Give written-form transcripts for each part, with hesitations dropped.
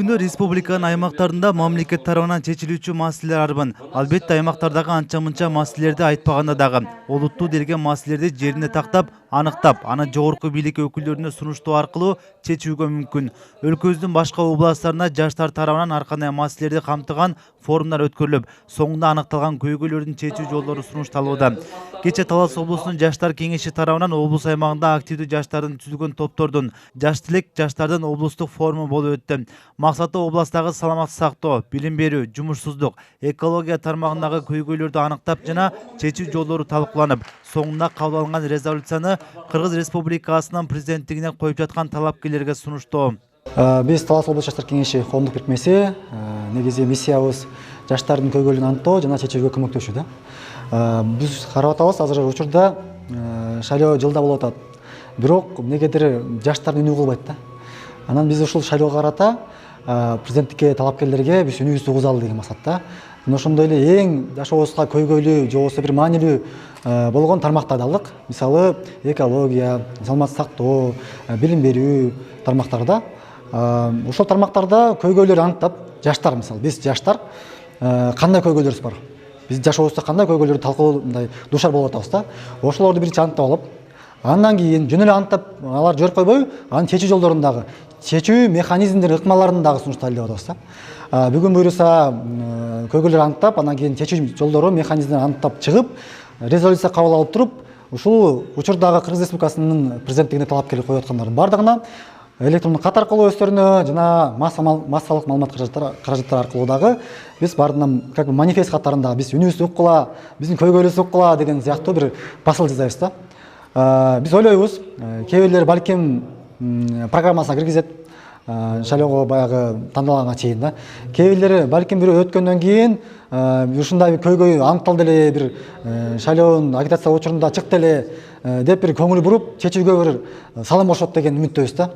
күндө республиканын аймактарында мамлекет тарабынан чечилүүчү маселелер арбын. Албетте аймактардагы анча-мынча маселелерди айтпаганда дагы олуттуу делген маселелерди жерине тактап, аныктап, аны жогорку бийлик өкүлдөрүнө сунуштоо аркылуу чечүүгө мүмкүн. Өлкөбүздүн башка областтарында жаштар тарабынан ар кандай маселелерди камтыган форумдар өткөрүлүп, соңунда аныкталган көйгөйлөрдүн чечүү жолдору сунушталууда. Кечээ Талас облусунун жаштар кеңеши тарабынан облус аймагында активдүү жаштардын түзүлгөн топтордун жаш тилек жаштардын облустук форуму болуп өттү. Максаты областагы саламаттык сактоо, билим берүү, жумушсуздук, экология тармагындагы көйгөйлөрдү аныктап жана чечүү жолдору талкууланып, соңунда кабыл алынган резолюцияны Кыргыз Республикасынын президенттигине коюп жаткан талапкерлерге сунуштоо. Биз Талас облус жаштар кеңеши коомдук бирикмеси негизи миссиябыз жаштардын көйгөйлүн аныктоо жана чечүүгө көмөктөшүү да. Биз карап атабыз, азыр учурда шайлоо жылда болуп атат. Бирок эмнегедир жаштардын үнү угулбайт да. Анан биз ушул шайлоого карата президенттикке талапкерлерге биз үнүбүздү угузалы деген максатта. Ошондой эле эң жашообузга көйгөйлүү же болбосо бир маанилүү болгон тартмактарды алдык. Мисалы экология, саламаттык сактоо, билим берүү тармактарда. Ошол тармактарда көйгөйлөрдү аныктап, жаштар мисалы биз жаштар кандай көйгөйлөрүбүз бар? Биз жашообузда кандай көйгөйлөрдү талкуулоо дуушар болуп атабыз да? Ошолорду биринчи аныктап алып, андан кийин жөн эле аныктап алар жиберип койбой, анын чечүү жолдорундагы, чечүү механизмдерин, ыкмаларын дагы сунуштайлы деп атабыз да. Бүгүн буюрса көйгөйлөрдү аныктап, андан кийин чечүү жолдору, механизмдерин аныктап чыгып, резолюция кабыл алып туруп, ушул учурдагы Кыргыз Республикасынын президенттигине талапкерлик коюп аткандардын бардыгына электрондук кат аркылуу өздөрүнө жана массалык маалымат каражаттары аркылуу дагы биз бардынан как бы манифест катарында биз үнүбүздү уккула, биздин көйгөйлөрүбүздү уккула деген сыяктуу бир басыл жасайбыз да. Биз ойлойбуз, кээ бирлер балким программасына киргизет, шайлоого баягы тандалганга чейин да. Кээ бирлери балким бирөө өткөндөн кийин ушундай бир көйгөй аныкталды эле, бир шайлоонун агитация учурунда чыкты эле деп бир көңүл буруп, чечүүгө бир салым кошот деген үмүттөбүз да.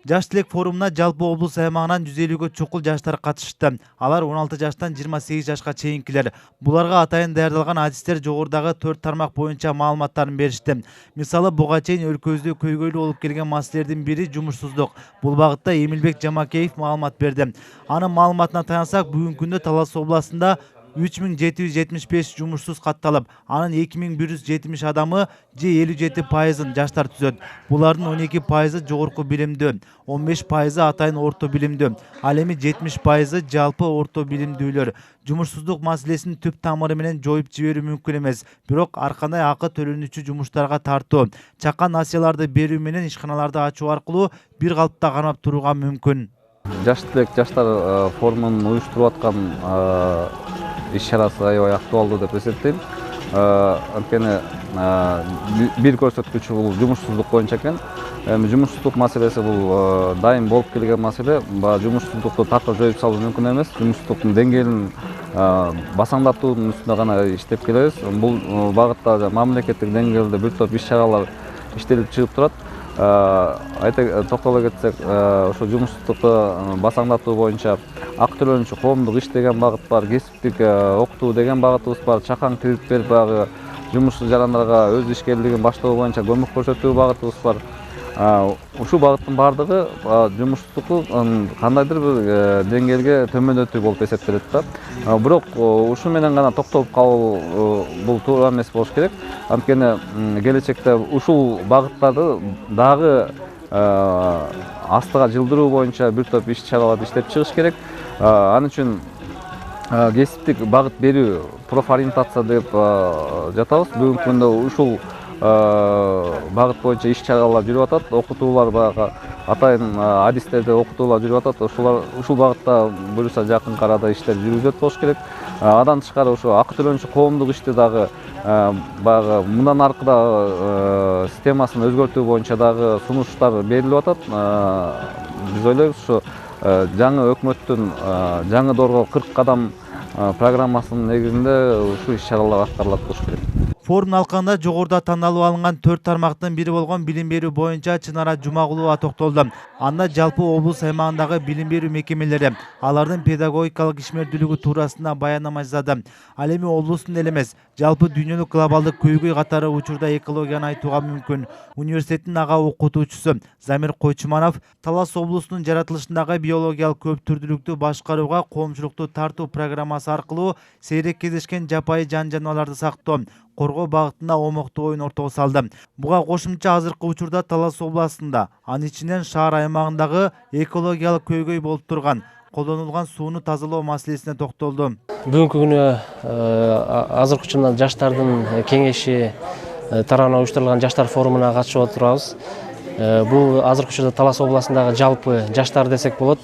Жаш тилек форумуна жалпы облус аймагынан 150гө чукул жаштар катышты. Алар 16 жаштан 28 жашка чейинкилер. Буларга атайын даярдалган адистер жогорудагы 4 тармак боюнча маалыматтарын беришти. Мисалы, буга чейин өлкөбүздө көйгөйлүү болуп келген маселелердин бири жумушсуздук. Бул багытта Эмилбек Жамакеев маалымат берди. Анын маалыматына таянсак, бүгүнкү күндө Талас областында 3775 жумушсуз катталып, анын 2170 адамы же 57% жаштар түзөт. Булардын 12% жогорку билимдүү, 15% атайын орто билимдүү, ал эми 70% жалпы орто билимдүүлөр. Жумушсуздук маселесин түп тамыры менен жоюп жиберүү мүмкүн эмес, бирок ар кандай акы төлөнүүчү жумуштарга тартуу, чакан насыяларды берүү менен ишканаларды ачуу аркылуу бир калыпта кармап турууга мүмкүн. Жаш тилек жаштар форумун уюштуруп аткан иш-чарасы аябай актуалдуу деп эсептейм. Анткени бир көрсөткүч бул жумушсуздук боюнча экен. Эми жумушсуздук маселеси бул дайым болуп келген маселе. Жумушсуздукту тартып жоюп салуу мүмкүн эмес. Жумушсуздуктун деңгээлин басаңдатуунун үстүндө гана иштеп келебиз. Бул багытта мамлекеттик деңгээлде бир топ иш-чаралар иштелип чыгып турат. Токтоло кетсек, ошо жумушсуздукту басаңдатуу боюнча акы төлөнүүчү коомдук иш деген багыт бар, кесиптик окутуу деген багытыбыз бар, чакан кредит берип баягы жумушсуз жарандарга өз ишкерлигин баштоо боюнча көмөк көрсөтүү багытыбыз бар. Ушул багыттын бардыгы жумушсуздукту кандайдыр бир деңгээлге төмөндөтүү болуп эсептелет да. Бирок ушу менен гана токтолуп калуу бул туура эмес болуш керек. Анткени келечекте ушул багыттарды дагы астыга жылдыруу боюнча бир топ иш-чараларды иштеп чыгыш керек. Ал үчүн кесиптик багыт берүү, профориентация деп жатабыз. Бүгүнкү күндө ушул багыт боюнча иш-чаралар жүрүп атат, окутуулар баягы атайын адистерде окутуулар жүрүп атат. Ушул багытта буюрса жакын арада иштер жүргүзүлөт болуш керек. Андан тышкары ошо акы төлөнүүчү коомдук ишти дагы баягы мындан аркы дагы системасын өзгөртүү боюнча дагы сунуштар берилип атат. Биз ойлойбуз ушу жаңы өкмөттүн жаңы дорго 40 кадам программасынын негизинде ушул иш-чаралар аткарылат болуш керек. Форум алкагында жогоруда тандалып алынган 4 тармактын бири болгон билим берүү боюнча Чынара Жумагулова токтолду. Анда жалпы облус аймагындагы билим берүү мекемелери, алардын педагогикалык ишмердүүлүгү туурасында баяндама жасады. Ал эми облустун эле эмес, жалпы дүйнөлүк глобалдык көйгөй катары учурда экологияны айтууга мүмкүн. Университеттин ага окутуучусу Замир Койчуманов Талас облусунун жаратылышындагы биологиялык көп түрдүүлүктү башкарууга коомчулукту тартуу программасы аркылуу сейрек кездешкен жапайы жан-жаныбарларды сактоо, коргоо багытында омоктуу оюн ортого салды. Буга кошумча азыркы учурда Талас областында, анын ичинен шаар аймагындагы экологиялык көйгөй болуп турган колдонулган сууну тазалоо маселесине токтолду. Бүгүнкү күнү азыркы учурда жаштардын кеңеши тарабынан уюштурулган жаштар форумуна катышып отурабыз. Бул азыркы учурда Талас областындагы жалпы жаштар десек болот.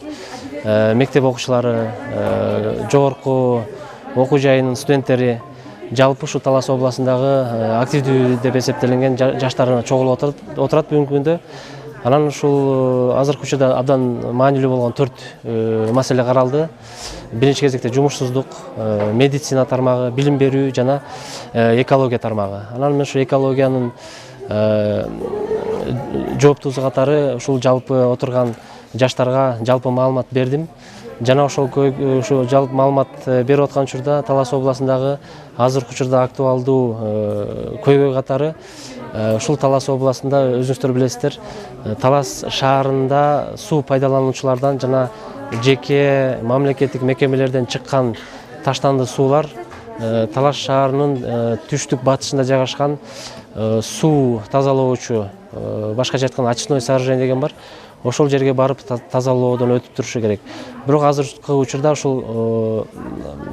Мектеп окуучулары, жогорку окуу жайынын студенттери, жалпы ушу Талас областындагы активдүү деп эсептелинген жаштар чогулуп отурат бүгүнкү күндө. Анан ушул азыркы учурда абдан маанилүү болгон 4 маселе каралды. Биринчи кезекте жумушсуздук, медицина тармагы, билим берүү жана экология тармагы. Анан мен ушу экологиянын жооптуусу катары ушул жалпы отурган жаштарга жалпы маалымат бердим. Жана ошол жалпы маалымат берип аткан учурда Талас областындагы азыркы учурда актуалдуу көйгөй катары ушул Талас областында өзүңүздөр билесиздер, Талас шаарында суу пайдалануучулардан жана жеке мамлекеттик мекемелерден чыккан таштанды суулар Талас шаарынын түштүк батышында жайгашкан суу тазалоочу, башкача айтканда очистной сооружение деген бар. Ошол жерге барып тазалоодон өтүп турушу керек. Бирок азыркы учурда ушул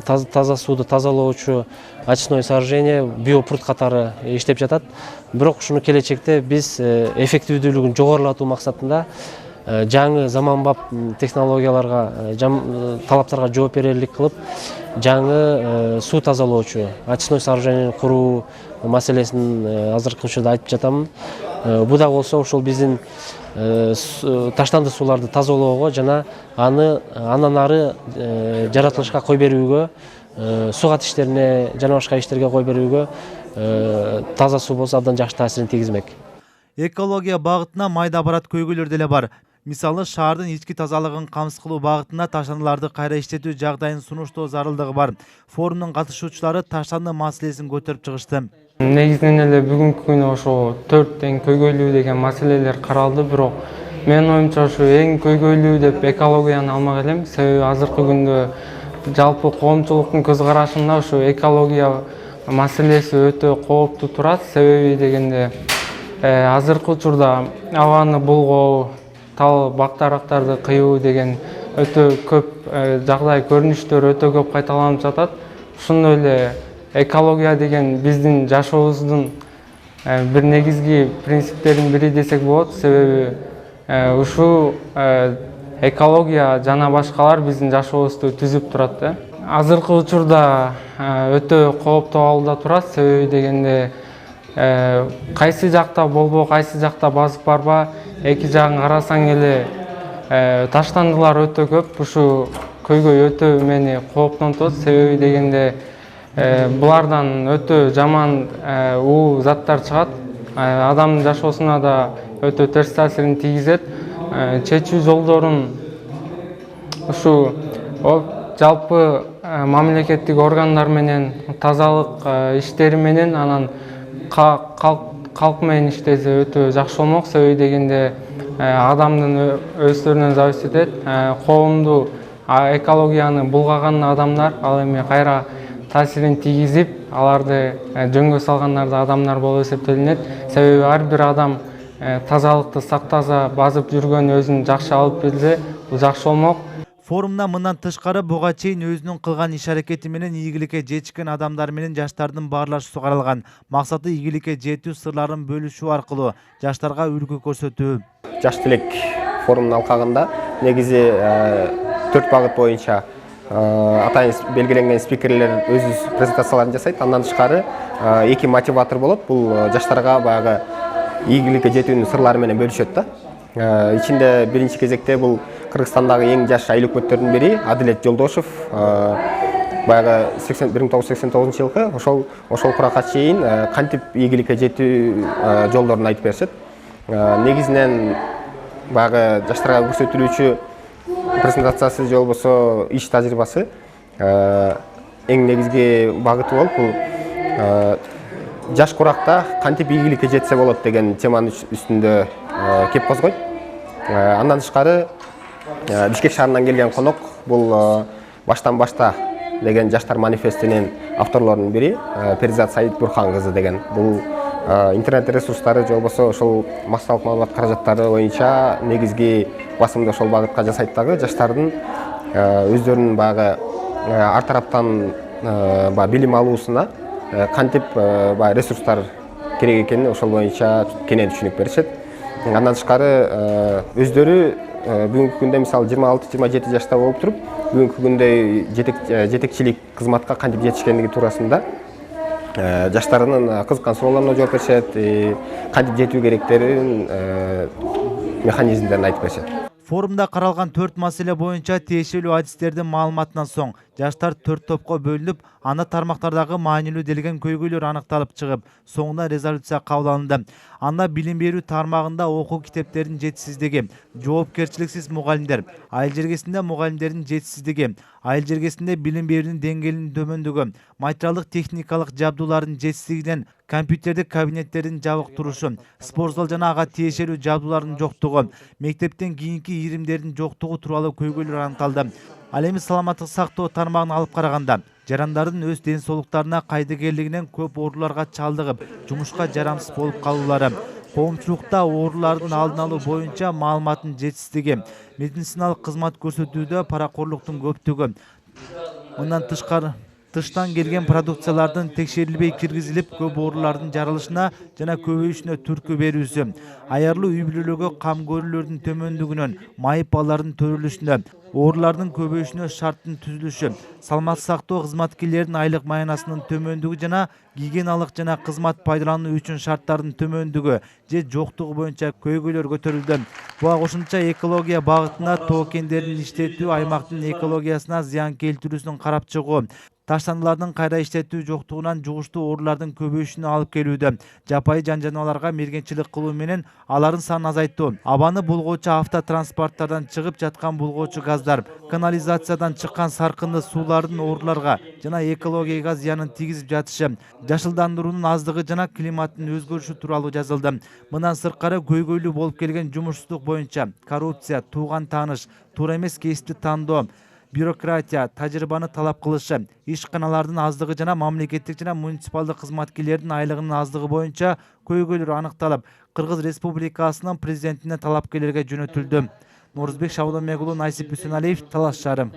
таза сууду тазалоочу очистной сооружение биопрут катары иштеп жатат. Бирок ушуну келечекте биз эффективдүүлүгүн жогорулатуу максатында жаңы заманбап технологияларга, талаптарга жооп берерлик кылып, жаңы суу тазалоочу очистной сооружение куруу маселесин азыркы учурда айтып жатамын. Бу да болсо ушул биздин таштанды сууларды тазалоого жана андан ары жаратылышка кой берүүгө, сугат иштерине жана башка иштерге кой берүүгө таза суу болсо абдан жакшы таасирин тийгизмек. Экология багытына майда барат көйгөйлөр деле бар. Мисалы, шаардын ички тазалыгын камсыз кылуу багытында таштандыларды кайра иштетүү жагдайын сунуштоо зарылдыгы бар. Форумдун катышуучулары таштанды маселесин көтөрүп чыгышты. Негизинен эле бүгүнкү күнү ошо 4 эң көйгөйлүү деген маселелер каралды, бирок менин оюмча ушу эң көйгөйлүү деп экологияны алмак элем. Себеби азыркы күндө жалпы коомчулуктун көз карашында ушу экология маселеси өтө кооптуу турат. Себеби дегенде азыркы учурда абаны булгоо, тал бактарактарды кыюу деген өтө көп жагдай, көрүнүштөр өтө көп кайталанып жатат. Ошондой эле экология деген биздин жашообуздун бир негизги принциптеринин бири десек болот. Себеби ушул экология жана башкалар биздин жашообузду түзүп турат. Азыркы учурда өтө кооптуу абалда турат. Себеби дегенде кайсы жакта болбо, кайсы жакта басып барба, эки жагын карасаң эле таштандылар өтө көп. Ушу көйгөй өтө мени кооптонтот. Себеби дегенде булардан өтө жаман уу заттар чыгат. Адамдын жашоосуна да өтө терс таасирин тийгизет. Чечүү жолдорун ушу жалпы мамлекеттик органдар менен, тазалык иштери менен, анан калк менен иштесе өтө жакшы болмок. Себеби дегенде адамдын өздөрүнөн зависит этет. Коомду, экологияны булгаган адамдар ал эми кайра таасирин тийгизип, аларды жөнгө салгандар да адамдар болуп эсептелинет. Себеби ар бир адам тазалыкты сактаса, базып жүргөн өзүн жакшы алып келсе, бул жакшы болмок. Форумда мындан тышкары буга чейин өзүнүн кылган иш-аракети менен ийгиликке жетишкен адамдар менен жаштардын баарлашуусу каралган. Максаты ийгиликке жетүү сырларын бөлүшүү аркылуу жаштарга үлгү көрсөтүү. Жаш тилек форумунун алкагында негизи 4 багыт боюнча атайын белгиленген спикерлер өз презентацияларын жасайт. Андан тышкары 2 мотиватор болот. Бул жаштарга баягы ийгиликке жетүүнүн сырлары менен бөлүшөт да. Ичинде биринчи кезекте бул Кыргызстандагы эң жаш айыл өкмөттөрдүн бири Адилет Жолдошев баягы 1989 жылкы ошол куракка чейин кантип ийгиликке жетүү жолдорун айтып беришет. Негизинен баягы жаштарга көрсөтүлүүчү презентациясы же болбосо иш тажрыйбасы эң негизги багыты болуп бул жаш куракта кантип ийгиликке жетсе болот деген теманын үстүндө кеп козгойт. Андан тышкары Бишкек шаарынан келген конок бул баштан башта деген жаштар манифестинин авторлорунун бири Перизат Саид Бурхан кызы деген. Бул интернет ресурстары же болбосо ошол массалык маалымат каражаттары боюнча негизги басымды ошол багытка жасайт дагы, жаштардын өздөрүнүн баягы ар тараптан билим алуусуна кантип ресурстар керек экенин ошол боюнча кенен түшүнүк беришет. Андан тышкары өздөрү бүгүнкү күндө мисалы 26-27 жашта болуп туруп, бүгүнкү күндө жетекчилик кызматка кантип жетишкендиги туурасында жаштарынын кызыккан суроолоруна жооп беришет, кантип жетүү керектерин механизмдерин айтып беришет. Форумда каралган 4 маселе боюнча тиешелүү адистердин маалыматынан соң жаштар 4 топко бөлүнүп, аны тармактардагы маанилүү делген көйгөйлөр аныкталып чыгып, соңунда резолюция кабыл алынды. Анда билим берүү тармагында окуу китептеринин жетишсиздиги, жоопкерчиликсиз мугалимдер, айыл жергесинде мугалимдердин жетишсиздиги, айыл жергесинде билим берүүнүн деңгээлинин төмөндүгү, материалдык техникалык жабдуулардын жетишсиздигинен компьютердик кабинеттердин жабык турушу, спорт зал жана ага тиешелүү жабдуулардын жоктугу, мектептен кийинки иримдердин жоктугу тууралуу көйгөйлөр аныкталды. Ал эми саламаттык сактоо тармагын алып караганда, жарандардын өз ден соолуктарына кайдыгерлигинен көп ооруларга чалдыгып, жумушка жарамсыз болуп калуулары, коомчулукта оорулардын алдын алуу боюнча маалыматтын жетишсиздиги, медициналык кызмат көрсөтүүдө паракорлуктун көптүгү, мындан тыштан келген продукциялардын текшерилбей киргизилип, көп оорулардын жаралышына жана көбөйүшүнө түрткү берүүсү, аярлуу үй бүлөлөргө кам көрүүлөрдүн төмөндүгүнөн майып балдардын төрүлүшүнө, оорулардын көбөйүшүнө шарттын түзүлүшү, саламаттык сактоо кызматкерлеринин айлык маянасынын төмөндүгү жана гигиеналык жана кызмат пайдалануу үчүн шарттардын төмөндүгү же жоктугу боюнча көйгөйлөр көтөрүлдү. Буга кошумча экология багытына тоо кендерин иштетүү, аймактын экологиясына зыян келтирүүсүн карап чыгуу, таштандылардын кайра иштетүү жоктугунан жугуштуу оорулардын көбөйүшүнө алып келүүдө, жапайы жаныбарларга мергенчилик кылуу менен алардын санын азайтуу, абаны булгоочу автотранспорттардан чыгып жаткан булгоочу газдар, канализациядан чыккан саркынды суулардын ооруларга жана экологияга зыянын тийгизип жатышы, жашылдандыруунун аздыгы жана климаттын өзгөрүшү тууралуу жазылды. Мындан сырткары көйгөйлүү болуп келген жумушсуздук боюнча коррупция, тууган тааныш, туура эмес кесипти тандоо, бюрократия, тажрыйбаны талап кылышы, ишканалардын аздыгы жана мамлекеттик жана муниципалдык кызматкерлердин айлыгынын аздыгы боюнча көйгөйлөр аныкталып, Кыргыз Республикасынын президентине талапкерлерге жөнөтүлдү. Нурузбек Шабдомек уулу, Насип Үсеналиев, Талас шаары.